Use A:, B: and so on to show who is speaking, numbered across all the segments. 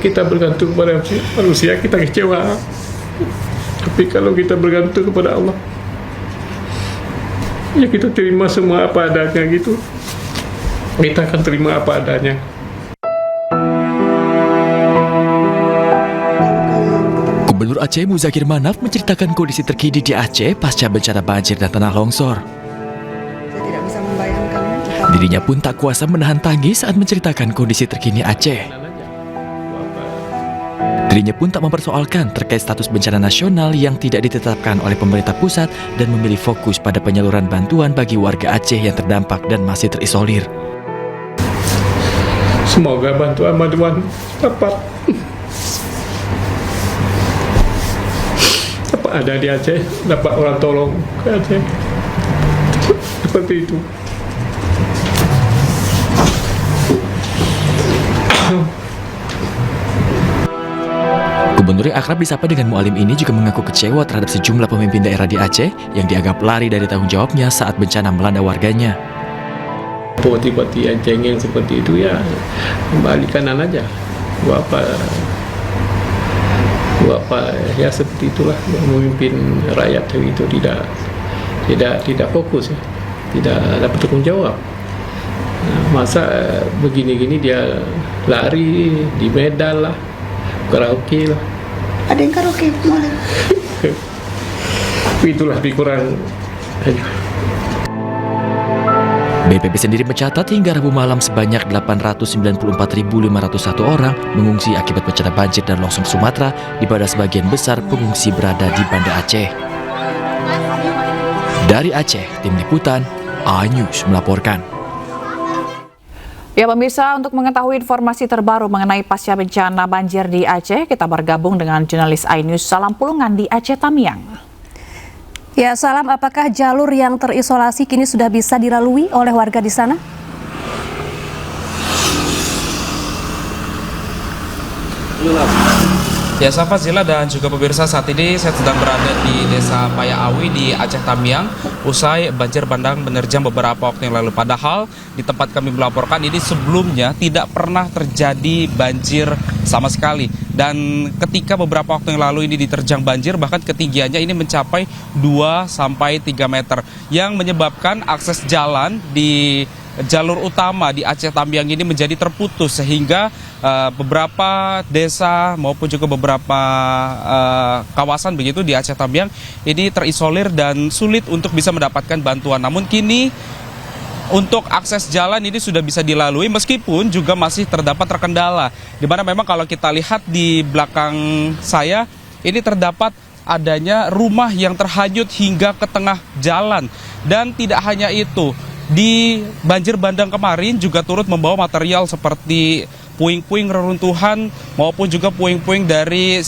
A: kita bergantung pada manusia, kita kecewa. Tapi kalau kita bergantung kepada Allah, ya kita terima semua apa adanya gitu. Kita akan terima apa adanya.
B: Gubernur Aceh Muzakir Manaf menceritakan kondisi terkini di Aceh pasca bencana banjir dan tanah longsor.
C: Saya tidak bisa membayangkan.
B: Dirinya pun tak kuasa menahan tangis saat menceritakan kondisi terkini Aceh. Dirinya pun tak mempersoalkan terkait status bencana nasional yang tidak ditetapkan oleh pemerintah pusat dan memilih fokus pada penyaluran bantuan bagi warga Aceh yang terdampak dan masih terisolir.
A: Semoga bantuan dapat apa ada di Aceh, dapat orang tolong ke Aceh. Seperti itu.
B: Gubernur yang akrab disapa dengan Mualim ini juga mengaku kecewa terhadap sejumlah pemimpin daerah di Aceh yang dianggap lari dari tanggung jawabnya saat bencana melanda warganya.
A: Bupati Aceh yang seperti itu ya kembali kanan aja. Buat apa ya seperti itulah memimpin rakyat itu tidak fokus ya, tidak dapat tanggung jawab. Nah, masa begini-gini dia lari di Medan lah, karaoke lah.
C: Ada yang karaoke malah.
A: Itulah lebih kurang.
B: BPP sendiri mencatat hingga Rabu malam sebanyak 894.501 orang mengungsi akibat bencana banjir dan longsor Sumatera, di mana sebagian besar pengungsi berada di Banda Aceh. Dari Aceh, tim liputan iNews melaporkan.
D: Ya pemirsa, untuk mengetahui informasi terbaru mengenai pasca bencana banjir di Aceh, kita bergabung dengan jurnalis iNews Salam Pulungan di Aceh Tamiang.
E: Ya, Salam, apakah jalur yang terisolasi kini sudah bisa dilalui oleh warga di sana?
F: Ya, Safa, Zila, dan juga pemirsa, saat ini saya sedang berada di Desa Payaawi di Aceh Tamiang usai banjir bandang menerjang beberapa waktu yang lalu. Padahal di tempat kami melaporkan ini sebelumnya tidak pernah terjadi banjir sama sekali. Dan ketika beberapa waktu yang lalu ini diterjang banjir, bahkan ketinggiannya ini mencapai 2-3 meter yang menyebabkan akses jalan di jalur utama di Aceh Tamiang ini menjadi terputus sehingga beberapa desa maupun juga beberapa kawasan begitu di Aceh Tamiang ini terisolir dan sulit untuk bisa mendapatkan bantuan. Namun kini untuk akses jalan ini sudah bisa dilalui meskipun juga masih terdapat terkendala. Di mana memang kalau kita lihat di belakang saya ini terdapat adanya rumah yang terhanyut hingga ke tengah jalan. Dan tidak hanya itu, di banjir bandang kemarin juga turut membawa material seperti puing-puing reruntuhan maupun juga puing-puing dari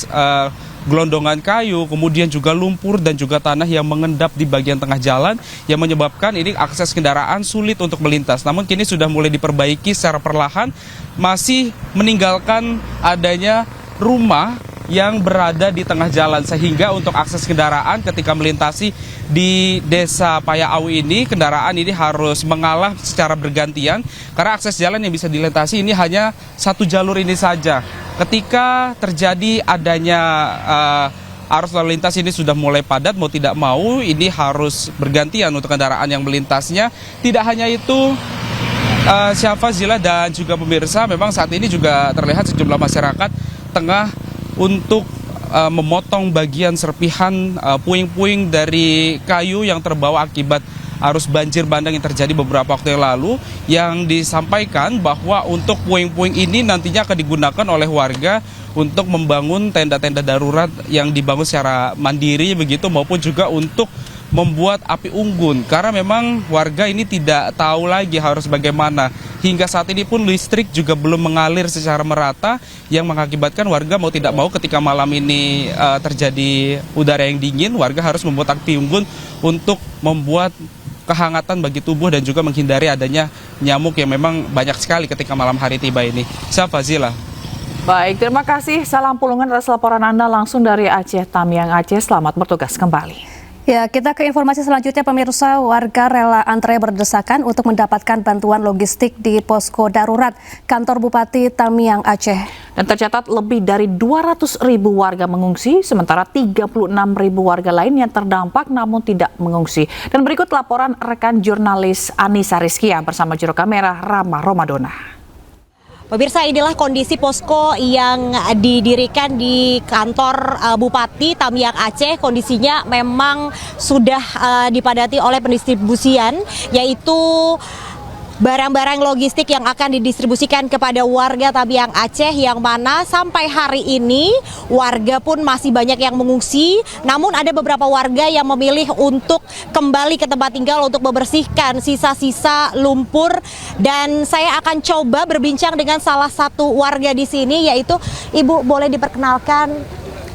F: gelondongan kayu, kemudian juga lumpur dan juga tanah yang mengendap di bagian tengah jalan yang menyebabkan ini akses kendaraan sulit untuk melintas. Namun kini sudah mulai diperbaiki secara perlahan, masih meninggalkan adanya rumah yang berada di tengah jalan sehingga untuk akses kendaraan ketika melintasi di Desa Payaawi ini, kendaraan ini harus mengalah secara bergantian karena akses jalan yang bisa dilintasi ini hanya satu jalur ini saja. Ketika terjadi adanya arus lalu lintas ini sudah mulai padat, mau tidak mau ini harus bergantian untuk kendaraan yang melintasnya. Tidak hanya itu, Syafa, Zila, dan juga pemirsa, memang saat ini juga terlihat sejumlah masyarakat tengah untuk memotong bagian serpihan puing-puing dari kayu yang terbawa akibat arus banjir bandang yang terjadi beberapa waktu yang lalu, yang disampaikan bahwa untuk puing-puing ini nantinya akan digunakan oleh warga untuk membangun tenda-tenda darurat yang dibangun secara mandiri begitu, maupun juga untuk membuat api unggun karena memang warga ini tidak tahu lagi harus bagaimana. Hingga saat ini pun listrik juga belum mengalir secara merata yang mengakibatkan warga mau tidak mau ketika malam ini terjadi udara yang dingin, warga harus membuat api unggun untuk membuat kehangatan bagi tubuh dan juga menghindari adanya nyamuk yang memang banyak sekali ketika malam hari tiba ini. Siapa, Zila?
D: Baik, terima kasih. Salam Pulungan atas laporan Anda langsung dari Aceh Tamiang, Aceh. Selamat bertugas kembali.
E: Ya, kita ke informasi selanjutnya pemirsa. Warga rela antre berdesakan untuk mendapatkan bantuan logistik di posko darurat kantor Bupati Tamiang, Aceh.
D: Dan tercatat lebih dari 200.000 warga mengungsi, sementara 36.000 warga lain yang terdampak namun tidak mengungsi. Dan berikut laporan rekan jurnalis Anissa Rizkia bersama juru kamera Rama Romadona.
G: Pemirsa, inilah kondisi posko yang didirikan di kantor Bupati Tamiang Aceh. Kondisinya memang sudah dipadati oleh pendistribusian, yaitu barang-barang logistik yang akan didistribusikan kepada warga Tamiang Aceh, yang mana sampai hari ini warga pun masih banyak yang mengungsi. Namun ada beberapa warga yang memilih untuk kembali ke tempat tinggal untuk membersihkan sisa-sisa lumpur. Dan saya akan coba berbincang dengan salah satu warga di sini, yaitu Ibu. Boleh diperkenalkan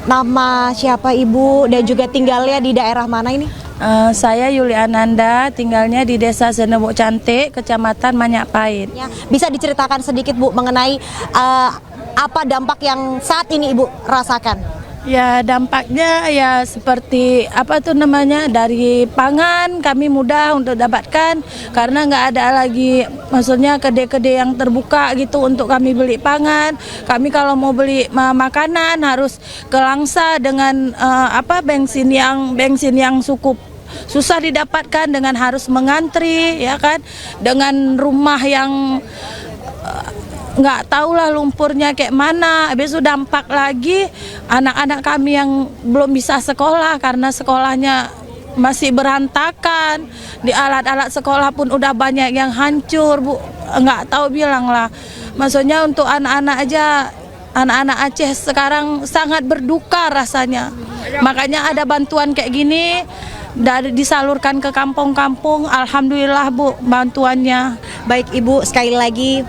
G: nama siapa Ibu dan juga tinggalnya di daerah mana ini?
H: Saya Yuli Ananda, tinggalnya di Desa Senebok Cantik, Kecamatan Manyak Pahit.
G: Ya, bisa diceritakan sedikit Bu mengenai apa dampak yang saat ini Ibu rasakan?
H: Ya, dampaknya ya seperti dari pangan kami mudah untuk dapatkan karena nggak ada lagi, maksudnya kedai-kedai yang terbuka gitu untuk kami beli pangan. Kami kalau mau beli makanan harus ke Langsa dengan bensin yang cukup susah didapatkan, dengan harus mengantri, ya kan, dengan rumah yang nggak tahulah lumpurnya kayak mana. Habis itu dampak lagi anak-anak kami yang belum bisa sekolah karena sekolahnya masih berantakan. Di alat-alat sekolah pun udah banyak yang hancur, Bu. Nggak tahu bilang lah. Maksudnya untuk anak-anak aja, anak-anak Aceh sekarang sangat berduka rasanya. Makanya ada bantuan kayak gini disalurkan ke kampung-kampung. Alhamdulillah Bu bantuannya.
G: Baik Ibu, sekali lagi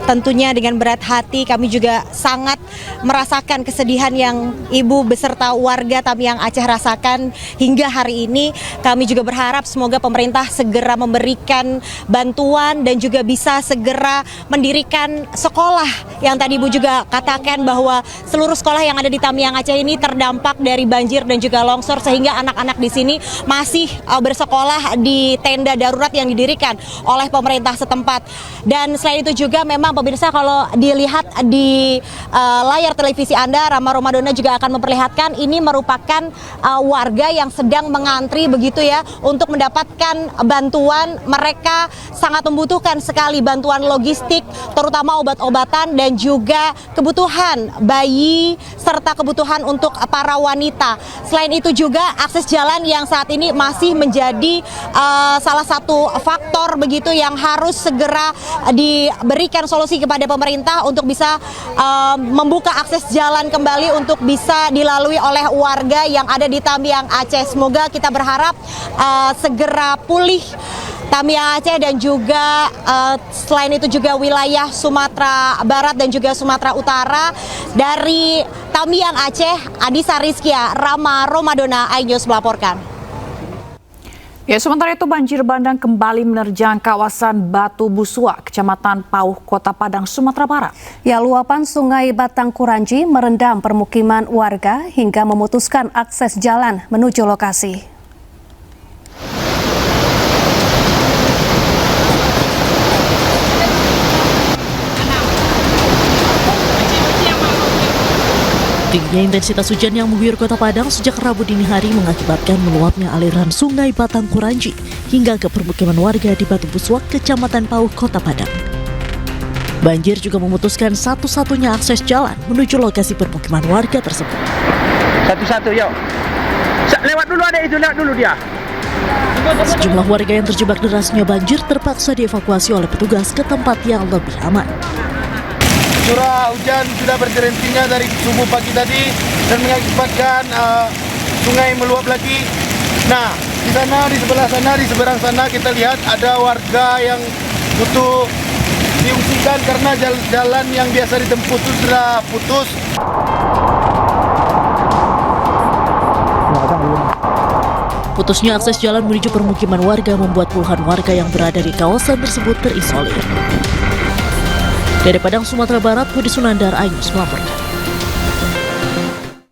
G: tentunya dengan berat hati kami juga sangat merasakan kesedihan yang Ibu beserta warga Tamiang Aceh rasakan hingga hari ini. Kami juga berharap semoga pemerintah segera memberikan bantuan dan juga bisa segera mendirikan sekolah. Yang tadi Ibu juga katakan bahwa seluruh sekolah yang ada di Tamiang Aceh ini terdampak dari banjir dan juga longsor, sehingga anak-anak di sini masih bersekolah di tenda darurat yang didirikan oleh pemerintah setempat. Dan selain itu juga memang pemirsa, kalau dilihat di layar televisi Anda, Rama Romadona juga akan memperlihatkan ini merupakan warga yang sedang mengantri begitu ya untuk mendapatkan bantuan. Mereka sangat membutuhkan sekali bantuan logistik, terutama obat-obatan dan juga kebutuhan bayi serta kebutuhan untuk para wanita. Selain itu juga akses jalan yang saat ini masih menjadi salah satu faktor begitu yang harus segera diberikan solusi kepada pemerintah untuk bisa membuka akses jalan kembali untuk bisa dilalui oleh warga yang ada di Tamiang Aceh. Semoga kita berharap segera pulih Tamiang Aceh dan juga selain itu juga wilayah Sumatera Barat dan juga Sumatera Utara. Dari Tamiang Aceh, Anissa Rizkia, Rama Romadona, iNews melaporkan.
D: Ya, sementara itu banjir bandang kembali menerjang kawasan Batu Busua, Kecamatan Pauh, Kota Padang, Sumatera Barat.
E: Ya, luapan Sungai Batang Kuranji merendam permukiman warga hingga memutuskan akses jalan menuju lokasi.
I: Tingginya intensitas hujan yang mengguyur Kota Padang sejak Rabu dini hari mengakibatkan meluapnya aliran Sungai Batang Kuranji hingga ke permukiman warga di Batu Busua, Kecamatan Pauh, Kota Padang. Banjir juga memutuskan satu-satunya akses jalan menuju lokasi permukiman warga tersebut.
J: Satu-satu, yuk. Lewat dulu, ada itu, lewat dulu dia.
I: Sejumlah warga yang terjebak derasnya banjir terpaksa dievakuasi oleh petugas ke tempat yang lebih aman.
J: Curah hujan sudah berhentinya dari subuh pagi tadi dan mengakibatkan sungai meluap lagi. Nah, di sana, di sebelah sana, di seberang sana kita lihat ada warga yang butuh diungsikan karena jalan yang biasa ditempuh itu sudah putus.
I: Putusnya akses jalan menuju permukiman warga membuat puluhan warga yang berada di kawasan tersebut terisolir. Dari Padang, Sumatera Barat, Budi Sunandar, iNews melaporkan.